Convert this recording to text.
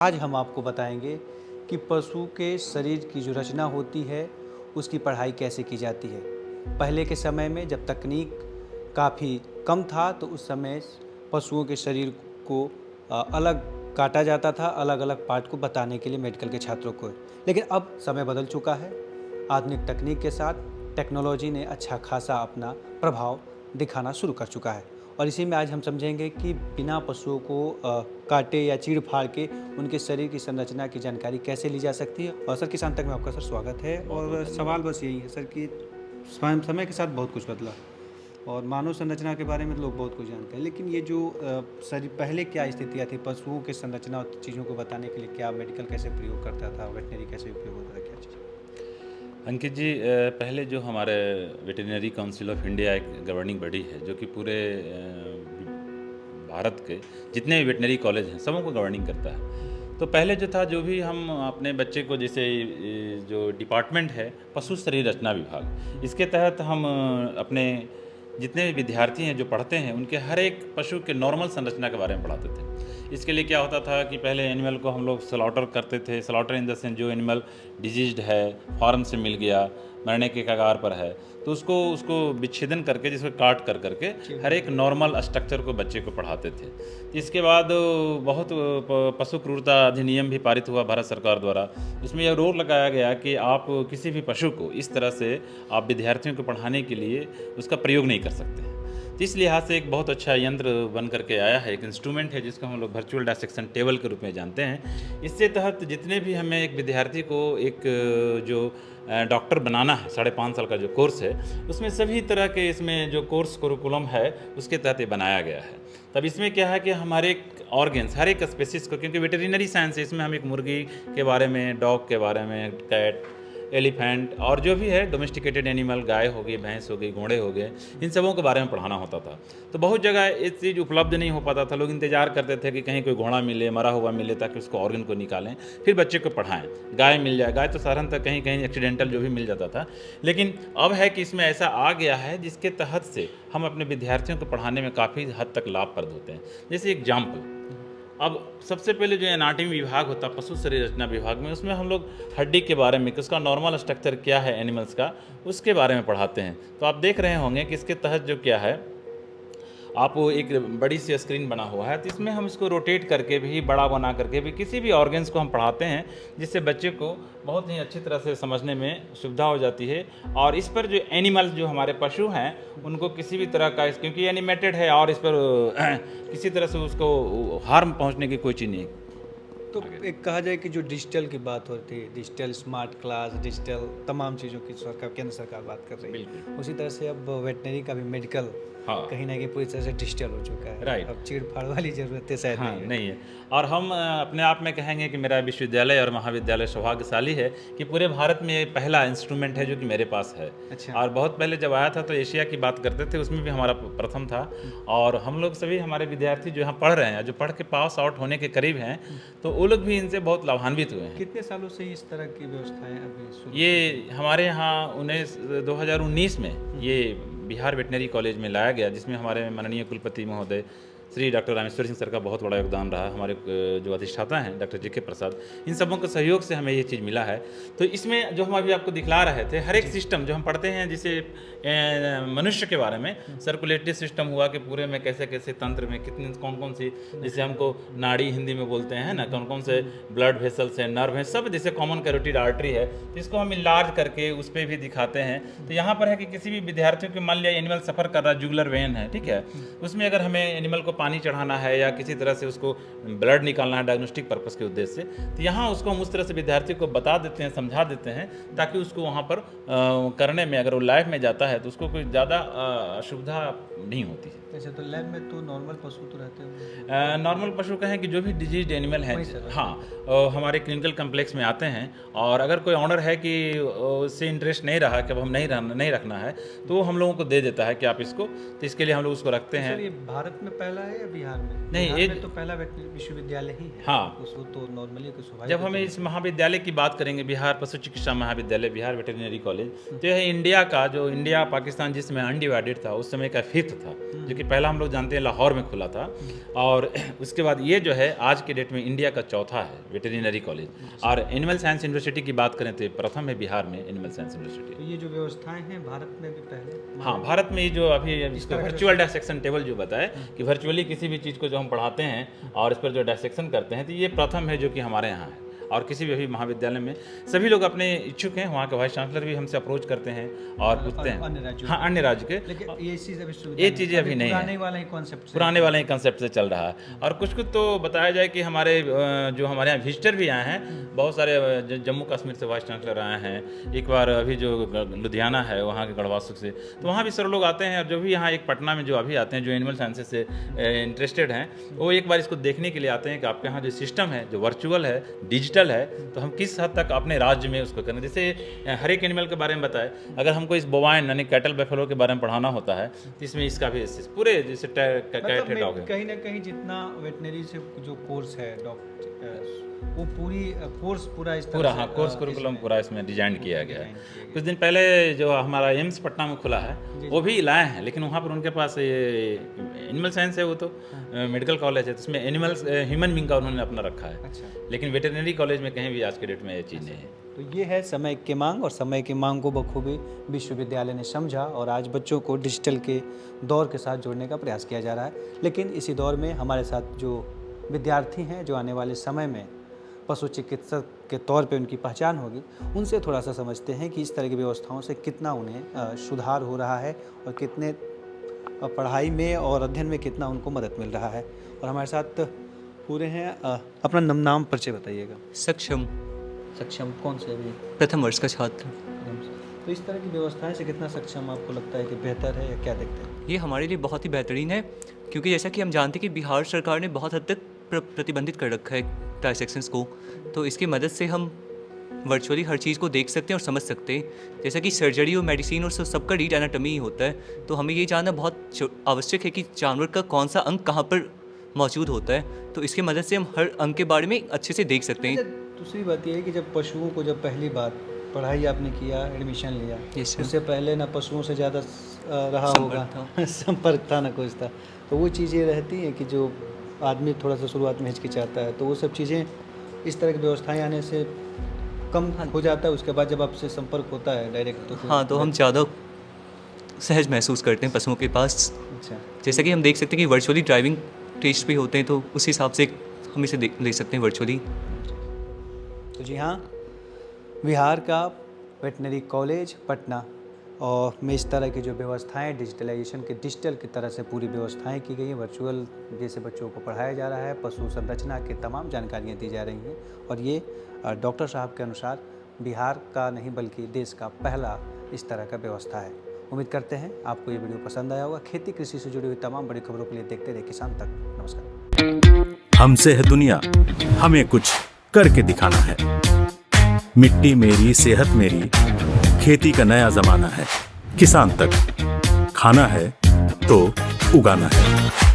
आज हम आपको बताएंगे कि पशु के शरीर की जो रचना होती है उसकी पढ़ाई कैसे की जाती है। पहले के समय में जब तकनीक काफ़ी कम था तो उस समय पशुओं के शरीर को अलग काटा जाता था, अलग अलग पार्ट को बताने के लिए मेडिकल के छात्रों को। लेकिन अब समय बदल चुका है। आधुनिक तकनीक के साथ टेक्नोलॉजी ने अच्छा खासा अपना प्रभाव दिखाना शुरू कर चुका है और इसी में आज हम समझेंगे कि बिना पशुओं को काटे या चीड़ फाड़ के उनके शरीर की संरचना की जानकारी कैसे ली जा सकती है। और सर किसान तक में आपका सर स्वागत है। और सवाल बस यही है सर कि समय के साथ बहुत कुछ बदला और मानव संरचना के बारे में तो लोग बहुत कुछ जानते हैं, लेकिन ये जो शरीर पहले क्या स्थितियाँ थी, पशुओं की संरचना और चीज़ों को बताने के लिए क्या मेडिकल कैसे प्रयोग करता था, वेटनरी कैसे उपयोग होता था, क्या चीज़? अंकित जी, पहले जो हमारे वेटरनरी काउंसिल ऑफ इंडिया एक गवर्निंग बॉडी है जो कि पूरे भारत के जितने भी वेटनरी कॉलेज हैं सबों को गवर्निंग करता है। तो पहले जो था, जो भी हम अपने बच्चे को, जैसे जो डिपार्टमेंट है पशु शरीर रचना विभाग, इसके तहत हम अपने जितने भी विद्यार्थी हैं जो पढ़ते हैं उनके हर एक पशु के नॉर्मल संरचना के बारे में पढ़ाते थे। इसके लिए क्या होता था कि पहले एनिमल को हम लोग स्लॉटर करते थे। स्लॉटर इन द सेंस, जो एनिमल डिजीज्ड है, फॉर्म से मिल गया, मरने के कगार पर है, तो उसको उसको विच्छेदन करके, जिसको काट कर करके हर एक नॉर्मल स्ट्रक्चर को बच्चे को पढ़ाते थे। इसके बाद बहुत पशु क्रूरता अधिनियम भी पारित हुआ भारत सरकार द्वारा। इसमें यह रोक लगाया गया कि आप किसी भी पशु को इस तरह से आप विद्यार्थियों को पढ़ाने के लिए उसका प्रयोग नहीं कर सकते हैं। तो इस लिहाज से एक बहुत अच्छा यंत्र बन करके आया है, एक इंस्ट्रूमेंट है जिसको हम लोग वर्चुअल डायसेक्शन टेबल के रूप में जानते हैं। इससे तहत जितने भी हमें एक विद्यार्थी को एक जो डॉक्टर बनाना है, 5.5 साल का जो कोर्स है, उसमें सभी तरह के इसमें जो कोर्स करिकुलम है उसके तहत ये बनाया गया है। तब इसमें क्या है कि हमारे ऑर्गेन्स, हर एक स्पेसिस को, क्योंकि वेटरनरी साइंस है, इसमें हम एक मुर्गी के बारे में, डॉग के बारे में, कैट, एलिफेंट और जो भी है डोमेस्टिकेटेड एनिमल, गाय हो गई, भैंस हो गई, घोड़े हो गए, इन सबों के बारे में पढ़ाना होता था। तो बहुत जगह ये चीज़ उपलब्ध नहीं हो पाता था। लोग इंतजार करते थे कि कहीं कोई घोड़ा मिले, मरा हुआ मिले, ताकि उसको ऑर्गन को निकालें फिर बच्चे को पढ़ाएं। गाय मिल जाए, गाय तो साधारणतः कहीं कहीं एक्सीडेंटल जो भी मिल जाता था। लेकिन अब है कि इसमें ऐसा आ गया है जिसके तहत से हम अपने विद्यार्थियों को पढ़ाने में काफ़ी हद तक लाभप्रद होते हैं। जैसे एग्जाम्पल, अब सबसे पहले जो एनाटॉमी विभाग होता है पशु शरीर रचना विभाग में, उसमें हम लोग हड्डी के बारे में, कि उसका नॉर्मल स्ट्रक्चर क्या है एनिमल्स का, उसके बारे में पढ़ाते हैं। तो आप देख रहे होंगे कि इसके तहत जो क्या है, आप एक बड़ी सी स्क्रीन बना हुआ है, तो इसमें हम इसको रोटेट करके भी, बड़ा बना करके भी किसी भी ऑर्गन्स को हम पढ़ाते हैं, जिससे बच्चे को बहुत ही अच्छी तरह से समझने में सुविधा हो जाती है। और इस पर जो एनिमल्स, जो हमारे पशु हैं, उनको किसी भी तरह का, क्योंकि एनिमेटेड है और इस पर किसी तरह से उसको हार्म पहुंचने की कोई चीज़ नहीं। तो एक कहा जाए कि जो डिजिटल की बात होती है, डिजिटल स्मार्ट क्लास, डिजिटल तमाम चीज़ों की सरकार, केंद्र सरकार बात कर रही है, बिल्कुल। उसी तरह से अब वेटनरी का भी मेडिकल हाँ, कहीं ना कहीं पूरी तरह से डिजिटल हो चुका है। राइट। अब चीड़ फाड़ वाली ज़रूरतें शायद हाँ, नहीं है। नहीं है। और हम अपने आप में कहेंगे कि मेरा विश्वविद्यालय और महाविद्यालय सौभाग्यशाली है कि पूरे भारत में ये पहला इंस्ट्रूमेंट है जो कि मेरे पास है। अच्छा। और बहुत पहले जब आया था तो एशिया की बात करते थे, उसमें भी हमारा प्रथम था। और हम लोग सभी, हमारे विद्यार्थी जो यहाँ पढ़ रहे हैं, जो पढ़ के पास आउट होने के करीब हैं, तो वो लोग भी इनसे बहुत लाभान्वित हुए हैं। कितने सालों से इस तरह की व्यवस्थाएं अभी शुरू? ये हमारे यहाँ 2019 में ये बिहार वेटनरी कॉलेज में लाया गया, जिसमें हमारे माननीय कुलपति महोदय श्री डॉक्टर रामेश्वर सिंह सर का बहुत बड़ा योगदान रहा। हमारे जो अधिष्ठाता हैं डॉक्टर जी.के. प्रसाद, इन सबों के सहयोग से हमें ये चीज़ मिला है। तो इसमें जो हम अभी आपको दिखला रहे थे, हर एक सिस्टम जो हम पढ़ते हैं, जिसे मनुष्य के बारे में, सर्कुलेटरी सिस्टम हुआ कि पूरे में कैसे कैसे तंत्र में कितनी कौन कौन सी, जैसे हमको नाड़ी हिंदी में बोलते हैं ना, कौन कौन से ब्लड वेसल्स हैं, नर्व हैं, सब, जैसे कॉमन कैरोटिड आर्टरी है, तो इसको हम इलाज करके उस पर भी दिखाते हैं। तो यहाँ पर है कि किसी भी विद्यार्थियों के, मान लिया एनिमल सफ़र कर रहा है, जुगुलर वेन है, ठीक है, उसमें अगर हमें एनिमल को पानी चढ़ाना है या किसी तरह से उसको ब्लड निकालना है डायग्नोस्टिक पर्पस के उद्देश्य से, तो यहाँ उसको हम उस तरह से विद्यार्थी को बता देते हैं, समझा देते हैं, ताकि उसको वहाँ पर करने में, अगर वो लाइफ में जाता है तो उसको कोई ज़्यादा असुविधा नहीं होती है। अच्छा, तो लैब में तो नॉर्मल पशु तो रहते हैं? नॉर्मल पशु कहें कि जो भी डिजीज एनिमल हैं, हाँ, हमारे क्लिनिकल कम्प्लेक्स में आते हैं। और अगर कोई ऑनर है कि उससे इंटरेस्ट नहीं रहा कि अब हम नहीं रखना है, तो वो हम लोगों को दे देता है कि आप इसको, तो इसके लिए हम लोग उसको रखते हैं। सर, ये भारत में पहला है या बिहार में? नहीं, बिहार ये में तो पहला विश्वविद्यालय ही है। हाँ। उसको तो नॉर्मली कुछ स्वाभाविक जब हम इस महाविद्यालय की बात करेंगे, बिहार पशु चिकित्सा महाविद्यालय, बिहार वेटरनरी कॉलेज, तो यह इंडिया का, जो इंडिया पाकिस्तान जिसमें अनडिवाइडेड था उस समय का 5th था, जो कि पहला हम लोग जानते हैं लाहौर में खुला था, और उसके बाद ये जो है आज के डेट में इंडिया का 4था है वेटरनरी कॉलेज। और एनिमल साइंस यूनिवर्सिटी की बात करें तो प्रथम है बिहार में एनिमल साइंस यूनिवर्सिटी। तो ये जो व्यवस्थाएं हैं भारत में भी पहले, हाँ, भारत में ये जो अभी इसको वर्चुअल डायसेक्शन टेबल जो बताए कि वर्चुअली किसी भी चीज़ को जो हम पढ़ाते हैं और इस पर जो डायसेक्शन करते हैं, तो ये प्रथम है जो कि हमारे यहाँ है। और किसी भी अभी महाविद्यालय में सभी लोग अपने इच्छुक हैं, वहाँ के वाइस चांसलर भी हमसे अप्रोच करते हैं और पूछते हैं। हाँ, अन्य राज्य के, लेकिन ये चीज़ें अभी नहीं है, पुराने वाले ही कंसेप्ट से चल रहा है। और कुछ तो बताया जाए कि हमारे जो हमारे यहाँ विजिटर भी आए हैं, बहुत सारे जम्मू कश्मीर से वाइस चांसलर आए हैं, एक बार अभी जो लुधियाना है वहाँ के गढ़वासुक से, तो वहाँ भी सर लोग आते हैं। और जो भी यहाँ एक पटना में जो अभी आते हैं, जो एनिमल साइंसेज से इंटरेस्टेड हैं, वो एक बार इसको देखने के लिए आते हैं कि आपके यहाँ जो सिस्टम है, जो वर्चुअल है, डिजिटल है, तो हम किस हद तक अपने राज्य में उसको करें। जैसे हर एक एनिमल के बारे में बताए, अगर हमको इस बोवाइन यानी कैटल बैफेलो के बारे में पढ़ाना होता है, तो इसमें इसका भी पूरे जैसे कैट है, डॉग है, कहीं ना कहीं जितना वेटनरी से जो कोर्स है वो पूरी कोर्स पूरा इस तरह हाँ, कोर्स करिकुलम पूरा इसमें डिजाइन किया गया है। कुछ दिन पहले जो हमारा एम्स पटना में खुला है, वो भी लाए हैं, लेकिन वहाँ पर उनके पास ये एनिमल साइंस है, वो तो मेडिकल कॉलेज है, तो इसमें एनिमल्स ह्यूमन बींग का उन्होंने अपना रखा है। अच्छा। लेकिन वेटरनरी कॉलेज में कहीं भी आज के डेट में ये चीज़ नहीं है। तो ये है समय की मांग, और समय की मांग को बखूबी विश्वविद्यालय ने समझा और आज बच्चों को डिजिटल के दौर के साथ जोड़ने का प्रयास किया जा रहा है। लेकिन इसी दौर में हमारे साथ जो विद्यार्थी हैं, जो आने वाले समय में पशु चिकित्सक के तौर पे उनकी पहचान होगी, उनसे थोड़ा सा समझते हैं कि इस तरह की व्यवस्थाओं से कितना उन्हें सुधार हो रहा है और कितने पढ़ाई में और अध्ययन में कितना उनको मदद मिल रहा है। और हमारे साथ पूरे हैं। अपना नाम परिचय बताइएगा। सक्षम कौन से अभी? प्रथम वर्ष का छात्र। तो इस तरह की व्यवस्थाएं से कितना सक्षम आपको लगता है कि बेहतर है, या क्या देखते हैं? ये हमारे लिए बहुत ही बेहतरीन है, क्योंकि जैसा कि हम जानते हैं कि बिहार सरकार ने बहुत हद तक प्रतिबंधित कर रखा है डायसेक्शंस को, तो इसकी मदद से हम वर्चुअली हर चीज़ को देख सकते हैं और समझ सकते हैं। जैसा कि सर्जरी और मेडिसिन और सबका रीड एनाटॉमी ही होता है, तो हमें ये जानना बहुत आवश्यक है कि जानवर का कौन सा अंग कहाँ पर मौजूद होता है, तो इसकी मदद से हम हर अंग के बारे में अच्छे से देख सकते हैं। दूसरी बात यह है कि जब पशुओं को जब पहली बार पढ़ाई आपने किया, एडमिशन लिया, उससे पहले ना पशुओं से ज़्यादा रहा होगा, संपर्क था ना कुछ था, तो वो चीज़ें रहती हैं कि जो आदमी थोड़ा सा शुरुआत में हिचकिचाता है, तो वो सब चीज़ें इस तरह की व्यवस्थाएं आने से कम हो जाता है। उसके बाद जब आपसे संपर्क होता है डायरेक्ट, तो हाँ, तो हम ज़्यादा सहज महसूस करते हैं पशुओं के पास। अच्छा। जैसा कि हम देख सकते हैं कि वर्चुअली ड्राइविंग टेस्ट भी होते हैं, तो उस हिसाब से हम इसे ले सकते हैं वर्चुअली। तो जी हाँ, बिहार का वेटनरी कॉलेज पटना और में इस तरह की जो व्यवस्थाएं डिजिटलाइजेशन के डिजिटल की तरह से पूरी व्यवस्थाएं की गई हैं, वर्चुअल जैसे बच्चों को पढ़ाया जा रहा है, पशु संरचना की तमाम जानकारियां दी जा रही हैं। और ये डॉक्टर साहब के अनुसार बिहार का नहीं बल्कि देश का पहला इस तरह का व्यवस्था है। उम्मीद करते हैं आपको ये वीडियो पसंद आया होगा। खेती कृषि से जुड़ी हुई तमाम बड़ी खबरों के लिए देखते रहिए किसान तक। नमस्कार। हमसे है दुनिया, हमें कुछ करके दिखाना है। मिट्टी मेरी, सेहत मेरी, खेती का नया जमाना है। किसान तक खाना है तो उगाना है।